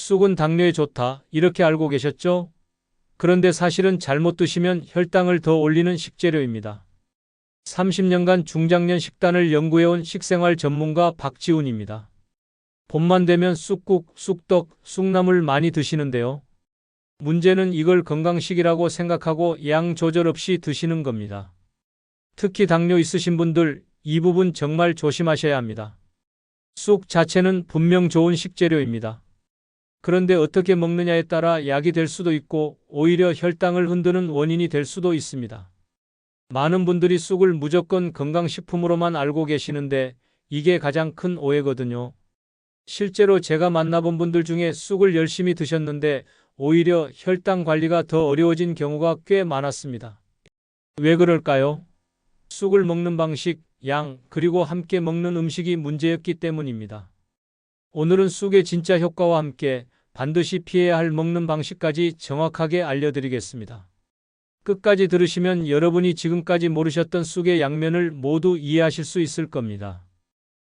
쑥은 당뇨에 좋다. 이렇게 알고 계셨죠? 그런데 사실은 잘못 드시면 혈당을 더 올리는 식재료입니다. 30년간 중장년 식단을 연구해온 식생활 전문가 박지훈입니다. 봄만 되면 쑥국, 쑥떡, 쑥나물 많이 드시는데요. 문제는 이걸 건강식이라고 생각하고 양 조절 없이 드시는 겁니다. 특히 당뇨 있으신 분들, 이 부분 정말 조심하셔야 합니다. 쑥 자체는 분명 좋은 식재료입니다. 그런데 어떻게 먹느냐에 따라 약이 될 수도 있고 오히려 혈당을 흔드는 원인이 될 수도 있습니다. 많은 분들이 쑥을 무조건 건강식품으로만 알고 계시는데 이게 가장 큰 오해거든요. 실제로 제가 만나본 분들 중에 쑥을 열심히 드셨는데 오히려 혈당 관리가 더 어려워진 경우가 꽤 많았습니다. 왜 그럴까요? 쑥을 먹는 방식, 양, 그리고 함께 먹는 음식이 문제였기 때문입니다. 오늘은 쑥의 진짜 효과와 함께 반드시 피해야 할 먹는 방식까지 정확하게 알려드리겠습니다. 끝까지 들으시면 여러분이 지금까지 모르셨던 쑥의 양면을 모두 이해하실 수 있을 겁니다.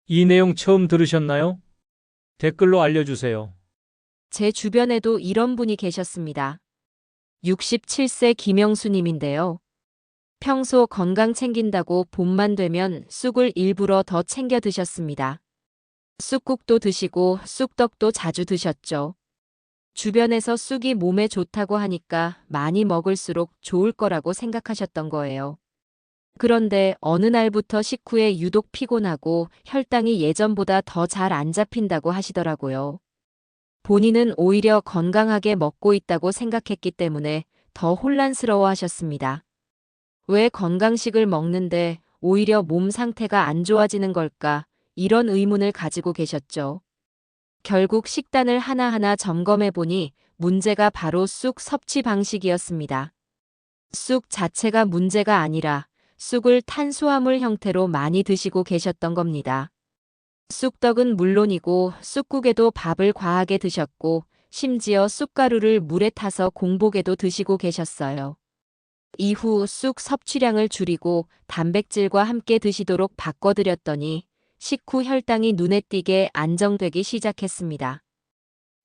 이 내용 처음 들으셨나요? 댓글로 알려주세요. 제 주변에도 이런 분이 계셨습니다. 67세 김영수님인데요. 평소 건강 챙긴다고 봄만 되면 쑥을 일부러 더 챙겨 드셨습니다. 쑥국도 드시고 쑥떡도 자주 드셨죠. 주변에서 쑥이 몸에 좋다고 하니까 많이 먹을수록 좋을 거라고 생각하셨던 거예요. 그런데 어느 날부터 식후에 유독 피곤하고 혈당이 예전보다 더 잘 안 잡힌다고 하시더라고요. 본인은 오히려 건강하게 먹고 있다고 생각했기 때문에 더 혼란스러워 하셨습니다. 왜 건강식을 먹는데 오히려 몸 상태가 안 좋아지는 걸까? 이런 의문을 가지고 계셨죠. 결국 식단을 하나하나 점검해 보니 문제가 바로 쑥 섭취 방식이었습니다. 쑥 자체가 문제가 아니라 쑥을 탄수화물 형태로 많이 드시고 계셨던 겁니다. 쑥떡은 물론이고 쑥국에도 밥을 과하게 드셨고 심지어 쑥가루를 물에 타서 공복에도 드시고 계셨어요. 이후 쑥 섭취량을 줄이고 단백질과 함께 드시도록 바꿔드렸더니 식후 혈당이 눈에 띄게 안정되기 시작했습니다.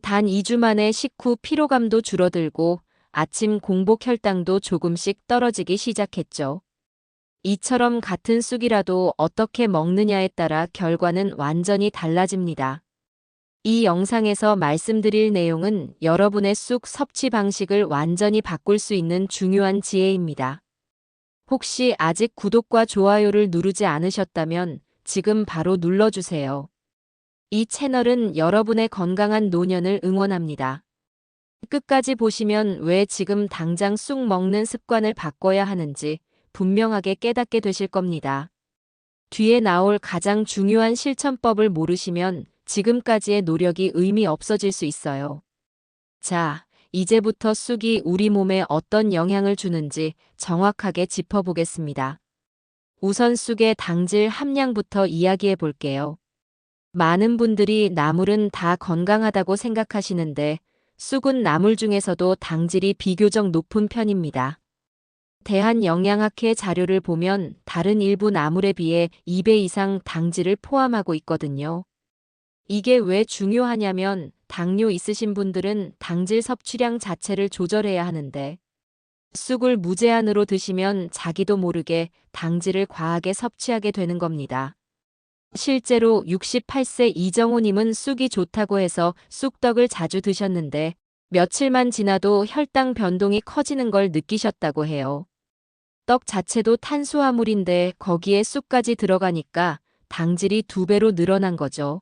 단 2주 만에 식후 피로감도 줄어들고 아침 공복 혈당도 조금씩 떨어지기 시작했죠. 이처럼 같은 쑥이라도 어떻게 먹느냐에 따라 결과는 완전히 달라집니다. 이 영상에서 말씀드릴 내용은 여러분의 쑥 섭취 방식을 완전히 바꿀 수 있는 중요한 지혜입니다. 혹시 아직 구독과 좋아요를 누르지 않으셨다면 지금 바로 눌러주세요. 이 채널은 여러분의 건강한 노년을 응원합니다. 끝까지 보시면 왜 지금 당장 쑥 먹는 습관을 바꿔야 하는지 분명하게 깨닫게 되실 겁니다. 뒤에 나올 가장 중요한 실천법을 모르시면 지금까지의 노력이 의미 없어질 수 있어요. 자, 이제부터 쑥이 우리 몸에 어떤 영향을 주는지 정확하게 짚어보겠습니다. 우선 쑥의 당질 함량부터 이야기해 볼게요. 많은 분들이 나물은 다 건강하다고 생각하시는데 쑥은 나물 중에서도 당질이 비교적 높은 편입니다. 대한영양학회 자료를 보면 다른 일부 나물에 비해 2배 이상 당질을 포함하고 있거든요. 이게 왜 중요하냐면 당뇨 있으신 분들은 당질 섭취량 자체를 조절해야 하는데 쑥을 무제한으로 드시면 자기도 모르게 당질을 과하게 섭취하게 되는 겁니다. 실제로 68세 이정호님은 쑥이 좋다고 해서 쑥떡을 자주 드셨는데 며칠만 지나도 혈당 변동이 커지는 걸 느끼셨다고 해요. 떡 자체도 탄수화물인데 거기에 쑥까지 들어가니까 당질이 2배로 늘어난 거죠.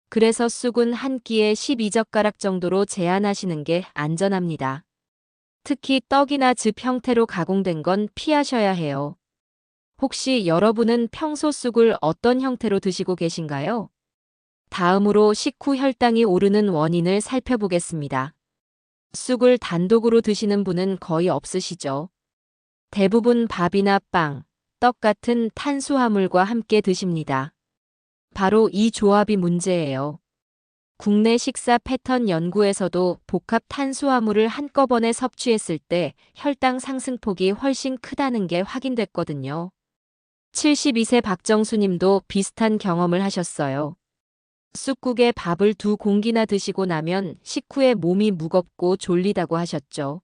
그래서 쑥은 한 끼에 12젓가락 정도로 제한하시는 게 안전합니다. 특히 떡이나 즙 형태로 가공된 건 피하셔야 해요. 혹시 여러분은 평소 쑥을 어떤 형태로 드시고 계신가요? 다음으로 식후 혈당이 오르는 원인을 살펴보겠습니다. 쑥을 단독으로 드시는 분은 거의 없으시죠? 대부분 밥이나 빵, 떡 같은 탄수화물과 함께 드십니다. 바로 이 조합이 문제예요. 국내 식사 패턴 연구에서도 복합 탄수화물을 한꺼번에 섭취했을 때 혈당 상승폭이 훨씬 크다는 게 확인됐거든요. 72세 박정수 님도 비슷한 경험을 하셨어요. 쑥국에 밥을 2공기나 드시고 나면 식후에 몸이 무겁고 졸리다고 하셨죠.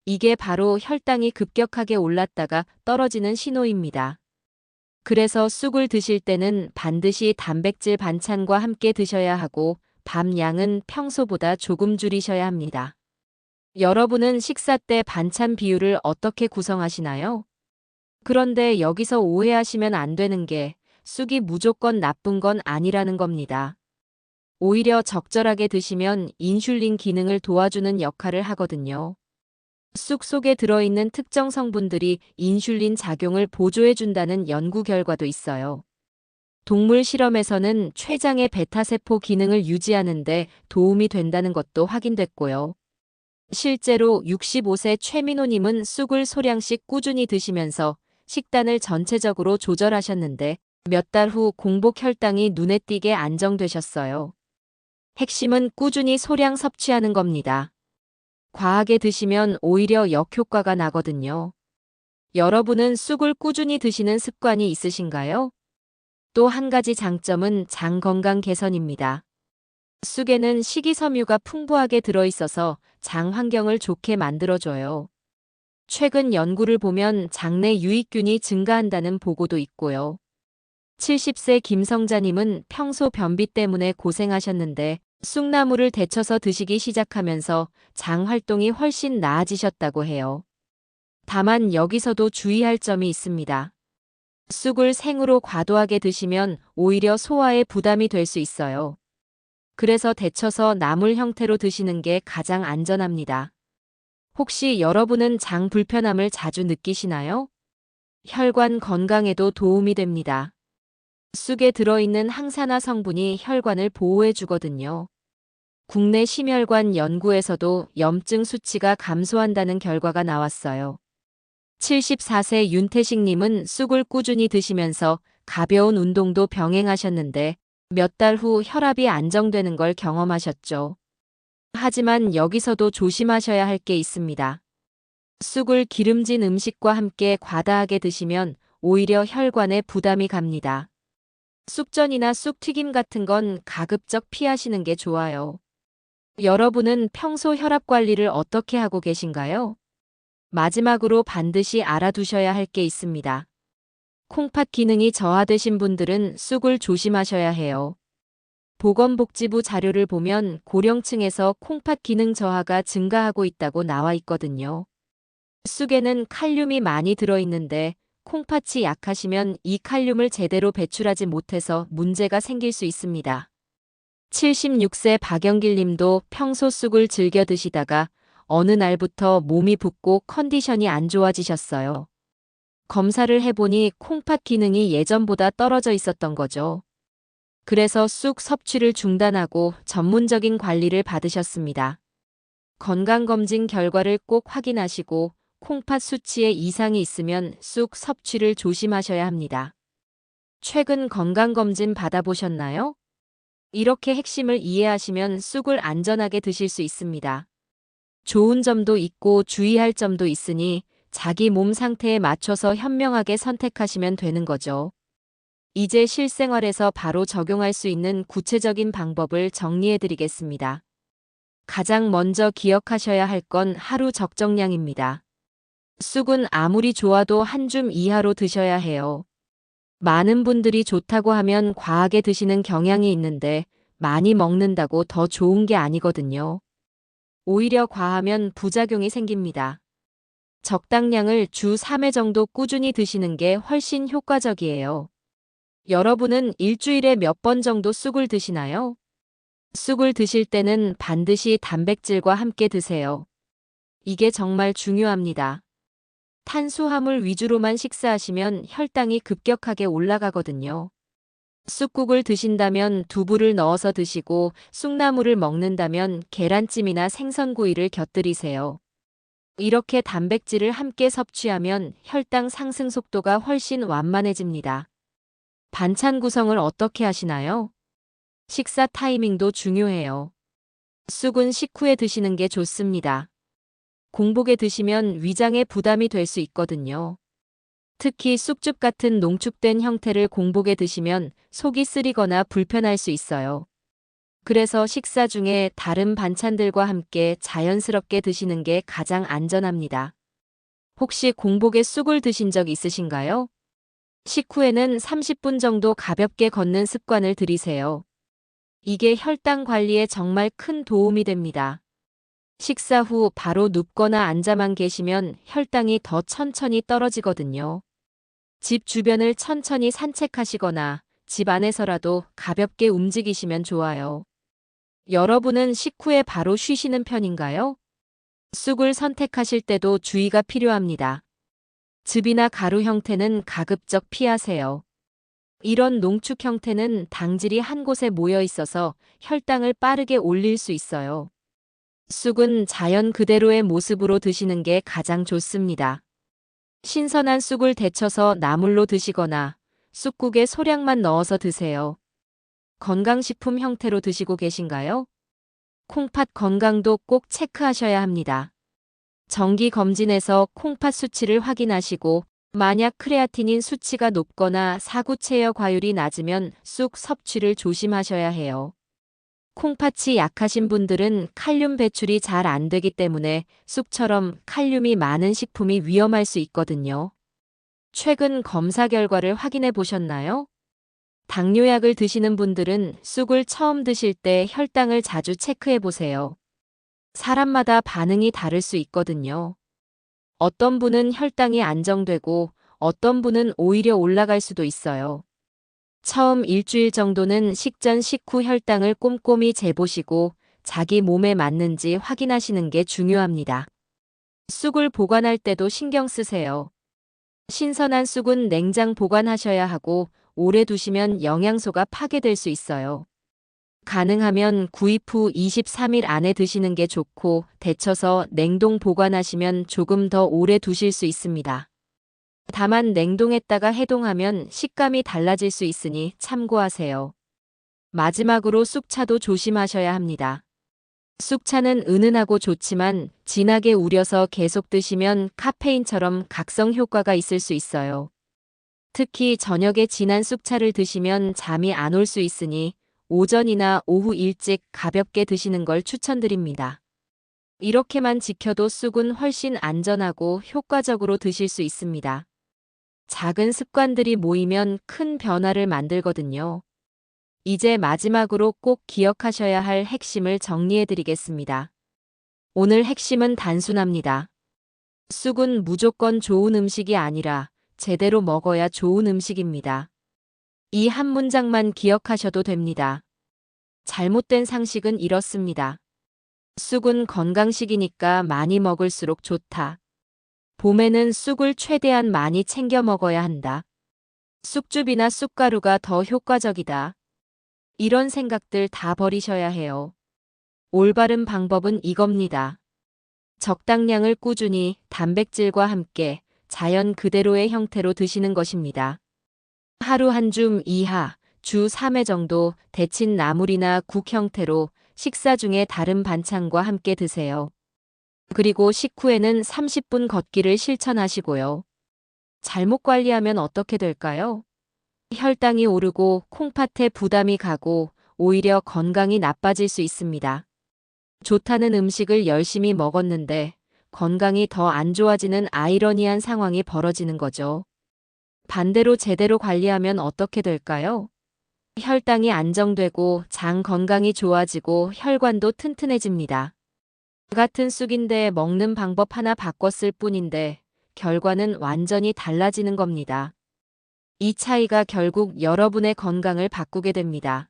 이게 바로 혈당이 급격하게 올랐다가 떨어지는 신호입니다. 그래서 쑥을 드실 때는 반드시 단백질 반찬과 함께 드셔야 하고 밥 양은 평소보다 조금 줄이셔야 합니다. 여러분은 식사 때 반찬 비율을 어떻게 구성하시나요? 그런데 여기서 오해하시면 안 되는 게 쑥이 무조건 나쁜 건 아니라는 겁니다. 오히려 적절하게 드시면 인슐린 기능을 도와주는 역할을 하거든요. 쑥 속에 들어있는 특정 성분들이 인슐린 작용을 보조해준다는 연구 결과도 있어요. 동물 실험에서는 췌장의 베타세포 기능을 유지하는 데 도움이 된다는 것도 확인됐고요. 실제로 65세 최민호님은 쑥을 소량씩 꾸준히 드시면서 식단을 전체적으로 조절하셨는데 몇 달 후 공복 혈당이 눈에 띄게 안정되셨어요. 핵심은 꾸준히 소량 섭취하는 겁니다. 과하게 드시면 오히려 역효과가 나거든요. 여러분은 쑥을 꾸준히 드시는 습관이 있으신가요? 또 한 가지 장점은 장 건강 개선입니다. 쑥에는 식이섬유가 풍부하게 들어있어서 장 환경을 좋게 만들어줘요. 최근 연구를 보면 장내 유익균이 증가한다는 보고도 있고요. 70세 김성자님은 평소 변비 때문에 고생하셨는데 쑥나물을 데쳐서 드시기 시작하면서 장 활동이 훨씬 나아지셨다고 해요. 다만 여기서도 주의할 점이 있습니다. 쑥을 생으로 과도하게 드시면 오히려 소화에 부담이 될 수 있어요. 그래서 데쳐서 나물 형태로 드시는 게 가장 안전합니다. 혹시 여러분은 장 불편함을 자주 느끼시나요? 혈관 건강에도 도움이 됩니다. 쑥에 들어있는 항산화 성분이 혈관을 보호해 주거든요. 국내 심혈관 연구에서도 염증 수치가 감소한다는 결과가 나왔어요. 74세 윤태식님은 쑥을 꾸준히 드시면서 가벼운 운동도 병행하셨는데 몇 달 후 혈압이 안정되는 걸 경험하셨죠. 하지만 여기서도 조심하셔야 할 게 있습니다. 쑥을 기름진 음식과 함께 과다하게 드시면 오히려 혈관에 부담이 갑니다. 쑥전이나 쑥튀김 같은 건 가급적 피하시는 게 좋아요. 여러분은 평소 혈압 관리를 어떻게 하고 계신가요? 마지막으로 반드시 알아두셔야 할 게 있습니다. 콩팥 기능이 저하되신 분들은 쑥을 조심하셔야 해요. 보건복지부 자료를 보면 고령층에서 콩팥 기능 저하가 증가하고 있다고 나와 있거든요. 쑥에는 칼륨이 많이 들어있는데 콩팥이 약하시면 이 칼륨을 제대로 배출하지 못해서 문제가 생길 수 있습니다. 76세 박영길 님도 평소 쑥을 즐겨 드시다가 어느 날부터 몸이 붓고 컨디션이 안 좋아지셨어요. 검사를 해보니 콩팥 기능이 예전보다 떨어져 있었던 거죠. 그래서 쑥 섭취를 중단하고 전문적인 관리를 받으셨습니다. 건강검진 결과를 꼭 확인하시고 콩팥 수치에 이상이 있으면 쑥 섭취를 조심하셔야 합니다. 최근 건강검진 받아보셨나요? 이렇게 핵심을 이해하시면 쑥을 안전하게 드실 수 있습니다. 좋은 점도 있고 주의할 점도 있으니 자기 몸 상태에 맞춰서 현명하게 선택하시면 되는 거죠. 이제 실생활에서 바로 적용할 수 있는 구체적인 방법을 정리해 드리겠습니다. 가장 먼저 기억하셔야 할 건 하루 적정량입니다. 쑥은 아무리 좋아도 한 줌 이하로 드셔야 해요. 많은 분들이 좋다고 하면 과하게 드시는 경향이 있는데 많이 먹는다고 더 좋은 게 아니거든요. 오히려 과하면 부작용이 생깁니다. 적당량을 주 3회 정도 꾸준히 드시는 게 훨씬 효과적이에요. 여러분은 일주일에 몇 번 정도 쑥을 드시나요? 쑥을 드실 때는 반드시 단백질과 함께 드세요. 이게 정말 중요합니다. 탄수화물 위주로만 식사하시면 혈당이 급격하게 올라가거든요. 쑥국을 드신다면 두부를 넣어서 드시고 쑥나물을 먹는다면 계란찜이나 생선구이를 곁들이세요. 이렇게 단백질을 함께 섭취하면 혈당 상승 속도가 훨씬 완만해집니다. 반찬 구성을 어떻게 하시나요? 식사 타이밍도 중요해요. 쑥은 식후에 드시는 게 좋습니다. 공복에 드시면 위장에 부담이 될 수 있거든요. 특히 쑥죽 같은 농축된 형태를 공복에 드시면 속이 쓰리거나 불편할 수 있어요. 그래서 식사 중에 다른 반찬들과 함께 자연스럽게 드시는 게 가장 안전합니다. 혹시 공복에 쑥을 드신 적 있으신가요? 식후에는 30분 정도 가볍게 걷는 습관을 들이세요. 이게 혈당 관리에 정말 큰 도움이 됩니다. 식사 후 바로 눕거나 앉아만 계시면 혈당이 더 천천히 떨어지거든요. 집 주변을 천천히 산책하시거나 집 안에서라도 가볍게 움직이시면 좋아요. 여러분은 식후에 바로 쉬시는 편인가요? 쑥을 선택하실 때도 주의가 필요합니다. 즙이나 가루 형태는 가급적 피하세요. 이런 농축 형태는 당질이 한 곳에 모여 있어서 혈당을 빠르게 올릴 수 있어요. 쑥은 자연 그대로의 모습으로 드시는 게 가장 좋습니다. 신선한 쑥을 데쳐서 나물로 드시거나 쑥국에 소량만 넣어서 드세요. 건강식품 형태로 드시고 계신가요? 콩팥 건강도 꼭 체크하셔야 합니다. 정기 검진에서 콩팥 수치를 확인하시고 만약 크레아티닌 수치가 높거나 사구체여 과율이 낮으면 쑥 섭취를 조심하셔야 해요. 콩팥이 약하신 분들은 칼륨 배출이 잘 안 되기 때문에 쑥처럼 칼륨이 많은 식품이 위험할 수 있거든요. 최근 검사 결과를 확인해 보셨나요? 당뇨약을 드시는 분들은 쑥을 처음 드실 때 혈당을 자주 체크해 보세요. 사람마다 반응이 다를 수 있거든요. 어떤 분은 혈당이 안정되고 어떤 분은 오히려 올라갈 수도 있어요. 처음 일주일 정도는 식전 식후 혈당을 꼼꼼히 재보시고 자기 몸에 맞는지 확인하시는 게 중요합니다. 쑥을 보관할 때도 신경 쓰세요. 신선한 쑥은 냉장 보관하셔야 하고 오래 두시면 영양소가 파괴될 수 있어요. 가능하면 구입 후 23일 안에 드시는 게 좋고 데쳐서 냉동 보관하시면 조금 더 오래 두실 수 있습니다. 다만 냉동했다가 해동하면 식감이 달라질 수 있으니 참고하세요. 마지막으로 쑥차도 조심하셔야 합니다. 쑥차는 은은하고 좋지만 진하게 우려서 계속 드시면 카페인처럼 각성 효과가 있을 수 있어요. 특히 저녁에 진한 쑥차를 드시면 잠이 안 올 수 있으니 오전이나 오후 일찍 가볍게 드시는 걸 추천드립니다. 이렇게만 지켜도 쑥은 훨씬 안전하고 효과적으로 드실 수 있습니다. 작은 습관들이 모이면 큰 변화를 만들거든요. 이제 마지막으로 꼭 기억하셔야 할 핵심을 정리해 드리겠습니다. 오늘 핵심은 단순합니다. 쑥은 무조건 좋은 음식이 아니라 제대로 먹어야 좋은 음식입니다. 이 한 문장만 기억하셔도 됩니다. 잘못된 상식은 이렇습니다. 쑥은 건강식이니까 많이 먹을수록 좋다. 봄에는 쑥을 최대한 많이 챙겨 먹어야 한다. 쑥즙이나 쑥가루가 더 효과적이다. 이런 생각들 다 버리셔야 해요. 올바른 방법은 이겁니다. 적당량을 꾸준히 단백질과 함께 자연 그대로의 형태로 드시는 것입니다. 하루 한 줌 이하, 주 3회 정도 데친 나물이나 국 형태로 식사 중에 다른 반찬과 함께 드세요. 그리고 식후에는 30분 걷기를 실천하시고요. 잘못 관리하면 어떻게 될까요? 혈당이 오르고 콩팥에 부담이 가고 오히려 건강이 나빠질 수 있습니다. 좋다는 음식을 열심히 먹었는데 건강이 더 안 좋아지는 아이러니한 상황이 벌어지는 거죠. 반대로 제대로 관리하면 어떻게 될까요? 혈당이 안정되고 장 건강이 좋아지고 혈관도 튼튼해집니다. 같은 쑥인데 먹는 방법 하나 바꿨을 뿐인데 결과는 완전히 달라지는 겁니다. 이 차이가 결국 여러분의 건강을 바꾸게 됩니다.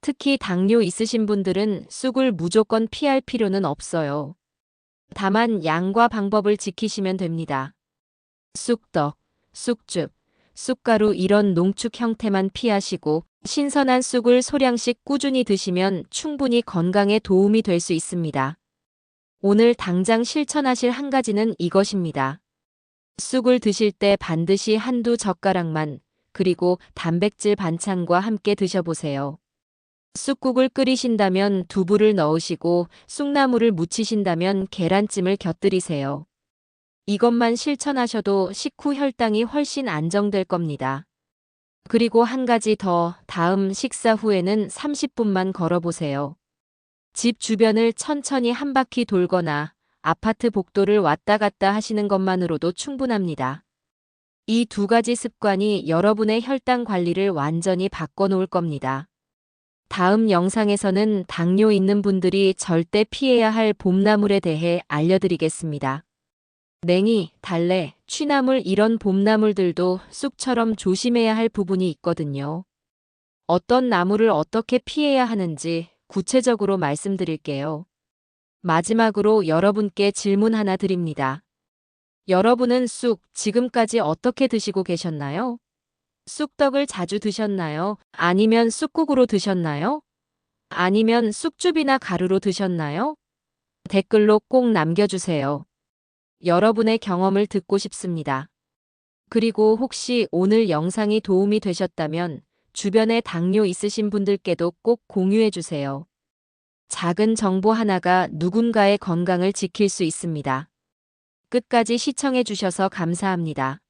특히 당뇨 있으신 분들은 쑥을 무조건 피할 필요는 없어요. 다만 양과 방법을 지키시면 됩니다. 쑥떡, 쑥즙, 쑥가루 이런 농축 형태만 피하시고 신선한 쑥을 소량씩 꾸준히 드시면 충분히 건강에 도움이 될 수 있습니다. 오늘 당장 실천하실 한 가지는 이것입니다. 쑥을 드실 때 반드시 한두 젓가락만, 그리고 단백질 반찬과 함께 드셔보세요. 쑥국을 끓이신다면 두부를 넣으시고 쑥나물을 무치신다면 계란찜을 곁들이세요. 이것만 실천하셔도 식후 혈당이 훨씬 안정될 겁니다. 그리고 한 가지 더, 다음 식사 후에는 30분만 걸어보세요. 집 주변을 천천히 한 바퀴 돌거나 아파트 복도를 왔다 갔다 하시는 것만으로도 충분합니다. 이 두 가지 습관이 여러분의 혈당 관리를 완전히 바꿔놓을 겁니다. 다음 영상에서는 당뇨 있는 분들이 절대 피해야 할 봄나물에 대해 알려드리겠습니다. 냉이, 달래, 취나물 이런 봄나물들도 쑥처럼 조심해야 할 부분이 있거든요. 어떤 나물을 어떻게 피해야 하는지 구체적으로 말씀드릴게요. 마지막으로 여러분께 질문 하나 드립니다. 여러분은 쑥 지금까지 어떻게 드시고 계셨나요? 쑥떡을 자주 드셨나요? 아니면 쑥국으로 드셨나요? 아니면 쑥즙이나 가루로 드셨나요? 댓글로 꼭 남겨주세요. 여러분의 경험을 듣고 싶습니다. 그리고 혹시 오늘 영상이 도움이 되셨다면 주변에 당뇨 있으신 분들께도 꼭 공유해 주세요. 작은 정보 하나가 누군가의 건강을 지킬 수 있습니다. 끝까지 시청해 주셔서 감사합니다.